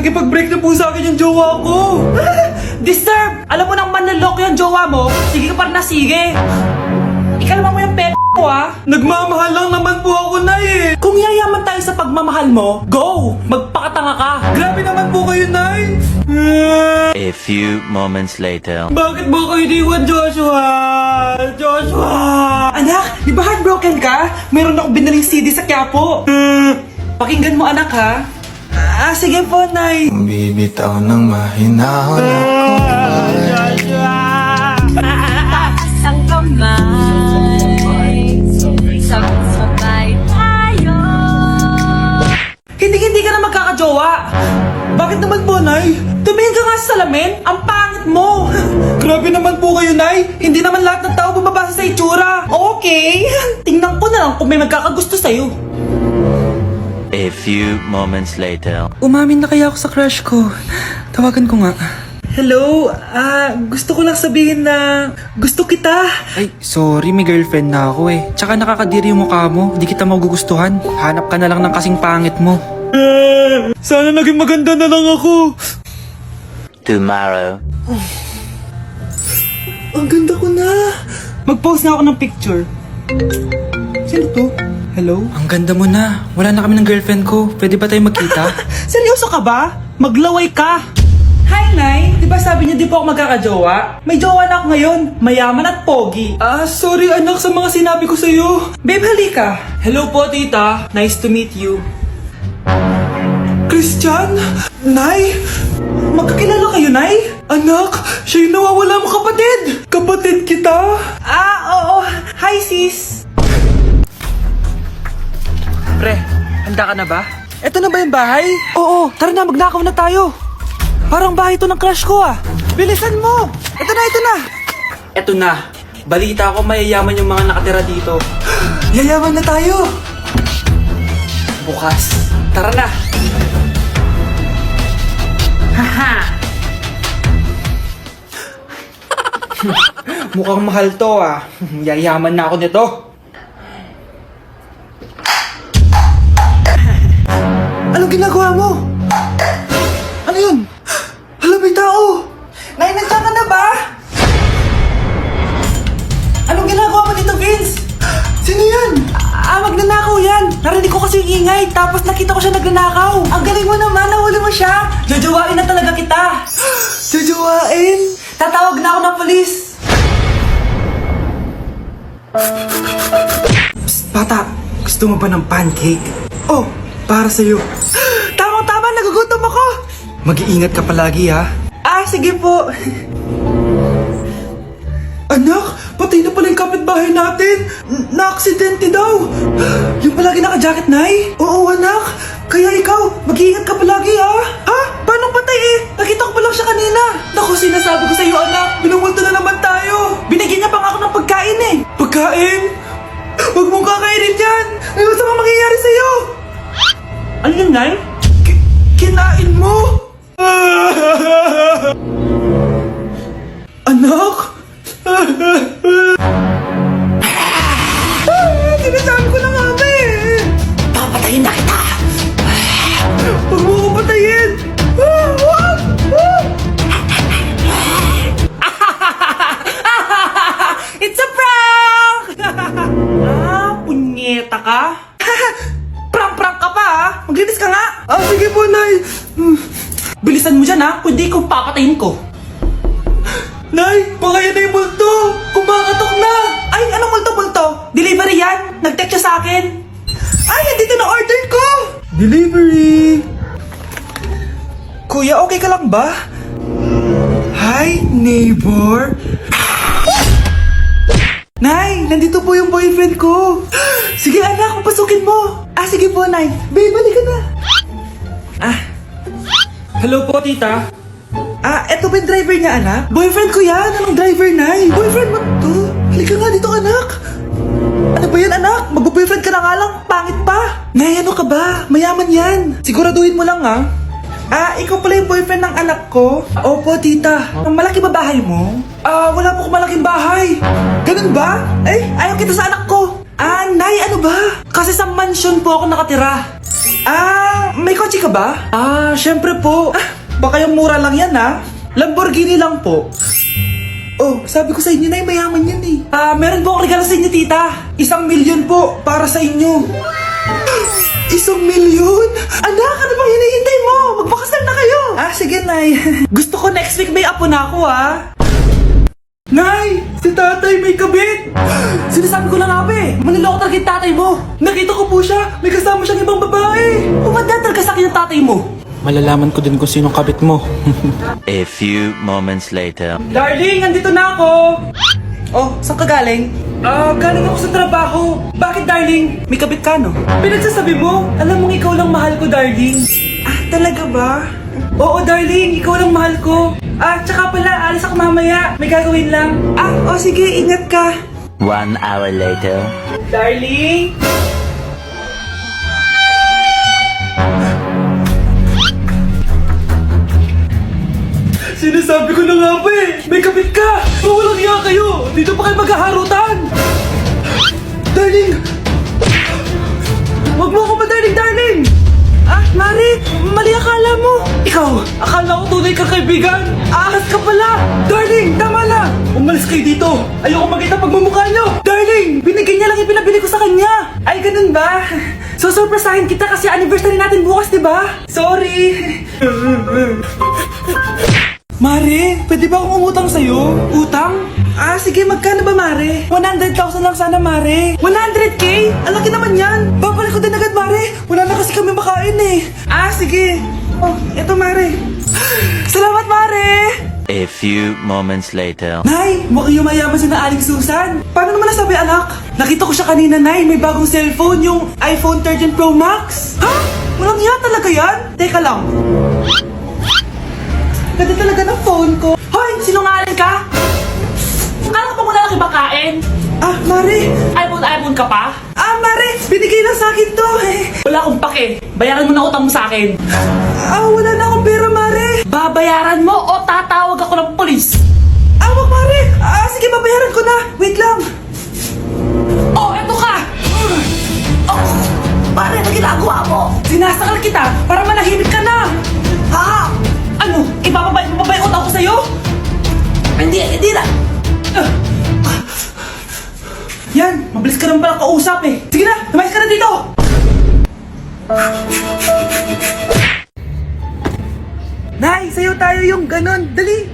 Nakipag-break na po sa akin yung jowa ko. Disturb! Alam mo nang manloloko yung jowa mo, sige ka pa rin na sige. Ikalma mo yung ko ah. Nagmamahal lang naman po ako, Nay eh. Kung yayaman tayo sa pagmamahal mo, go! Magpakatanga ka. Grabe naman po kayo, Nay. A few moments later. Bakit mo ko iniwan, Joshua? Joshua! Anak, di ba heartbroken ka? Meron akong binaling CD sa Quiapo. Pakinggan mo anak ha. Sige po, Nay. Bibitaw ng mahinahon Joshua! Ang kamay, sabay tayo. Hindi ka na magkakajowa. Bakit naman po, Nay? Tumingin ka nga sa salamin, ang pangit mo. Grabe naman po kayo, Nay. Hindi naman lahat ng tao bumabasa sa itsura. Okay, tingnan ko na lang kung may magkakagusto sa'yo. A few moments later. Umamin na kaya ako sa crush ko. Tawagan ko nga. Hello, gusto ko lang sabihin na gusto kita. Ay, sorry, may girlfriend na ako eh. Tsaka nakakadiri yung mukha mo. Di kita magugustuhan. Hanap ka na lang ng kasing pangit mo. Sana naging maganda na lang ako. Tomorrow. Ang ganda ko na. Mag-post na ako ng picture. Sino to? Hello? Ang ganda mo na. Wala na kami ng girlfriend ko. Pwede ba tayo magkita? Seryoso ka ba? Maglaway ka. Hi, Nay. Di ba sabi niyo di po ako magkakajowa? May jowa na ako ngayon. Mayaman at pogi. Sorry anak sa mga sinabi ko sa'yo. Babe, halika. Hello po, tita. Nice to meet you. Christian? Nay? Magkakilala kayo, Nay? Anak, siya yung nawawala mo kapatid. Kapatid kita. Oo. Hi, sis. Pre, handa ka na ba? Eto na ba yung bahay? Oo, tara na, magnakaw na tayo. Parang bahay to ng crush ko ah. Bilisan mo! Ito na! Eto na. Balita ko mayayaman yung mga nakatira dito. Yayaman na tayo! Bukas. Tara na. Haha. Mukhang mahal to ah. Yayaman na ako nito. Anong ginagawa mo? Ano yun? Hala, may tao! Nay, nandiyan ka na ba? Anong ginagawa mo dito, Vince? Sino yan? Magnanakaw yan. Narinig ko kasi yung ingay, tapos nakita ko siya nagnanakaw. Ang galing mo naman, nahuli mo siya. Jojowain na talaga kita. Jojowain? Tatawag na ako ng polis. Psst, bata. Gusto mo ba ng pancake? Oh, para sa'yo. Tama, nagugutom ako. Mag-iingat ka palagi ha. Sige po. Anak, patay na pala yung kapitbahay natin. Na-aksidente daw. Yung palagi naka-jacket, Nay? Oo, anak. Kaya ikaw, mag-iingat ka palagi, ha? Paano patay eh? Nakita ko pa lang siya kanina. Naku, sinasabi ko sa'yo, anak. Binumulto na naman tayo. Binigyan niya pa nga ako ng pagkain eh. Pagkain? Huwag mong kakainin yan. May masama mangyayari sa'yo. Ano yun, Nay? Kinain mo? Anak? Sinasabi ko na nga ba eh. Papatayin na kita. Huwag mo ko patayin. Wag! It's a prank! Punyeta ka? Prank ka pa ha? Maglinis ka nga. Sige po, Nay. Bilisan mo dyan ha, kundi kung papatayin ko. Nay, baka yan na yung multo. Kumakatok na. Ay, anong multo-multo? Delivery yan? Nag-text siya sa akin. Ay, nandito na order ko! Delivery. Kuya, okay ka lang ba? Hi, neighbor. Nay, nandito po yung boyfriend ko. Sige anak, papasukin mo. Sige po, Nay. Babe, balik ka na. Hello po, tita. Eto ba yung driver niya, anak? Boyfriend ko yan. Anong driver, Nay? Boyfriend mo to? Halika nga dito, anak. Ano ba yan, anak? Magbo-boyfriend ka na nga lang. Pangit pa. Nay, ano ka ba? Mayaman yan. Siguraduhin mo lang, ha? Ikaw pala yung boyfriend ng anak ko? Opo, tita. Malaki ba bahay mo? Wala po akong malaking bahay. Ganun ba? Ayaw kita sa anak ko. Nay, ano ba? Kasi sa mansion po ako nakatira. May kotse ka ba? Syempre po. Baka yung mura lang yan Lamborghini lang po. Oh, sabi ko sa inyo na mayaman yan eh. Meron po akong regalo sa inyo, tita. 1,000,000 po para sa inyo. 1,000,000? Anak, ano bang hinihintay mo? Magpakasal na kayo! Sige, Nay. Gusto ko next week may apo na ako, Nay! Si tatay may kabit! Sinasabi ko lang, abe. Maniloko talaga yung tatay mo. Nakita ko po siya! May kasama siyang ibang babae! Umanda talaga sa akin yung tatay mo. Malalaman ko din kung sinong kabit mo. A few moments later. Darling, andito na ako. Oh, saan ka galing? Galing ako sa trabaho. Bakit, darling? May kabit ka, no? Pinagsasabi mo? Alam mong ikaw lang mahal ko, darling. Talaga ba? Oo, darling. Ikaw lang mahal ko. Tsaka pala, alis ako mamaya. May gagawin lang. Sige, ingat ka! 1 hour later. Darling? Sinasabi ko na nga ba may kabit ka! Mawalang iya kayo! Dito pa kayo maghaharutan! Darling! Huwag mo ako darling, darling! Mari, mali akala mo. Ikaw, akala ko tunay kang kaibigan. Ahas ka pala. Darling, tama na! Umalis kayo dito! Ayoko makita pagmumukha nyo! Darling, binigay niya lang yung pinabili ko sa kanya. Ay, ganun ba? So, surpresahin kita kasi anniversary natin bukas, di ba? Sorry. Mare, pwede ba akong umutang sa'yo? Utang? Sige, magkano ba, Mare? 100,000 lang sana, Mare. 100K? Ang laki naman yan. Babalik ko din agad, Mare. Wala na kasi kami makain eh. Sige. Oh, eto, Mare. Salamat, Mare. A few moments later. Nay, mukhang yumayaman si na Aling Susan. Paano naman nasabi, anak? Nakita ko siya kanina, Nay. May bagong cellphone, yung iPhone 13 Pro Max. Walang iya talaga yan? Teka lang. Ganda talaga ng phone ko. Hoy, sinungaling ka? Akala ko ba wala kang makain? Mare! iPhone ka pa? Mare! Binigay lang sa akin to! Wala akong pake. Bayaran mo na utang mo sa akin. Wala na akong pera, Mare! Babayaran mo o tatawag ako ng polis? Wag, Mare! Sige, babayaran ko na! Wait lang! Oh, eto ka! Mare, ano ginagawa mo? Sinasakal kita para manahimik ka na! Ano? Ibababay mo ba yung utang ko sa'yo? Hindi na! Yan, mabilis ka naman pala kausap eh. Sige na, lumayas ka na dito! Nay, sayo tayo yung ganon. Dali!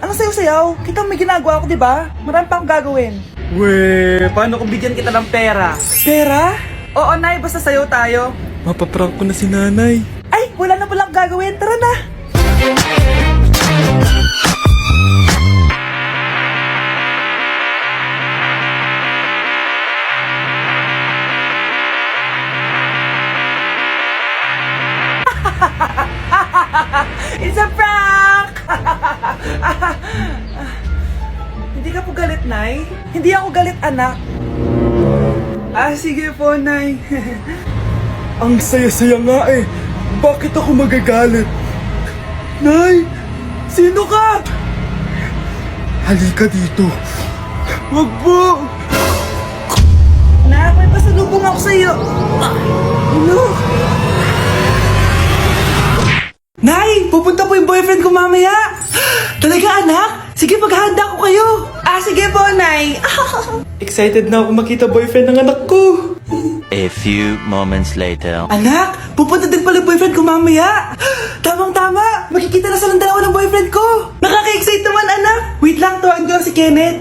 Ano sayo-sayaw? Kita may ginagawa ako, di ba? Marami pa akong gagawin. Weh, paano kung bigyan kita ng pera? Pera? Oo, Nay, basta sayo tayo. Mapaprank ko na si nanay. Ay, wala na palang gagawin. Tara na! It's a prank! Hindi ka po galit, Nay? Hindi ako galit, anak. Sige po, Nay. Ang saya-saya nga Bakit ako magagalit? Nay! Sino ka? Halika dito. Wag po! Nak, may pasalubong ako sa'yo. Ano? Nay, pupunta po yung boyfriend ko mamaya. Talaga, anak? Sige, paghahanda ko kayo. Sige po, Nay. Excited na ako makita boyfriend ng anak ko. A few moments later. Anak, pupunta din pala yung boyfriend ko mamaya. Tamang-tama, makikita na silang dalawa ng boyfriend ko. Nakaka-excite naman, anak. Wait lang, tuwan ko si Kenneth.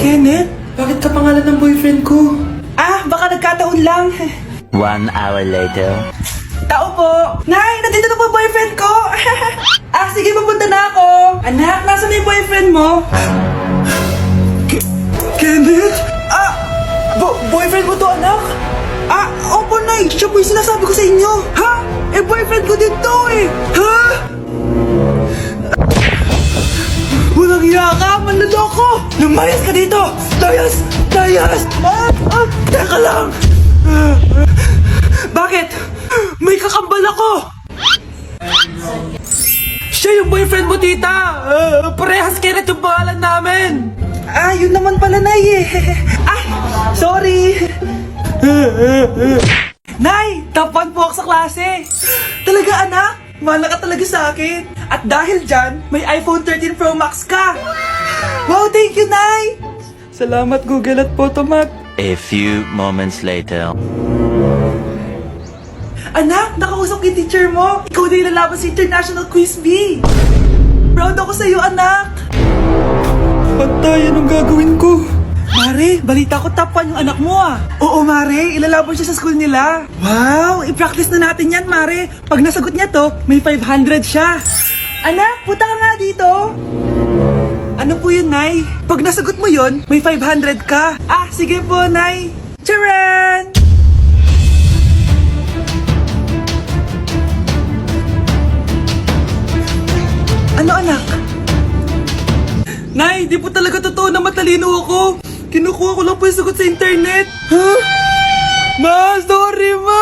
Kenneth? Bakit ka pangalan ng boyfriend ko? Baka nagkataon lang. 1 hour later. Tao po. Nay, nandito na po yung boyfriend ko. Sige, pupunta na ako. Anak, nasa na yung boyfriend mo? Kenneth? Boyfriend mo to, anak? Opo, Nay. Siya po yung sinasabi ko sa inyo. Boyfriend ko din to Ha? Walang iya ka, manloloko! Lumayas ka dito! Layas! Layas! Teka lang! Bakit? May kakambal ako! Siya yung boyfriend mo, tita! Parehas Kenneth yung pangalan namin! Yun naman pala, Nay eh. Sorry! Nay, top 1 po ako sa klase. Talaga anak? Mahal ka talaga sa akin. At dahil dyan, may iPhone 13 Pro Max ka. Wow, thank you, Nay! Salamat Google at Photomac. A few moments later. Anak, nakausap ko yung teacher mo. Ikaw na yung lalaban sa International Quiz Bee. Proud ako sa'yo, anak. Patay, anong gagawin ko? Mare, balita ko top 1 yung anak mo ah. Oo, Mare, ilalaban siya sa school nila. Wow, i-practice na natin yan, Mare. Pag nasagot niya to, may 500 siya. Anak, punta ka nga dito. Ano po yun, Nay? Pag nasagot mo yun, may 500 ka. Ah, sige po, Nay. Charan! Ano, anak? Nay, di po talaga totoo na matalino ako. Kinukuha ko lang po yung sagot sa internet. Huh? Ma, sorry ma!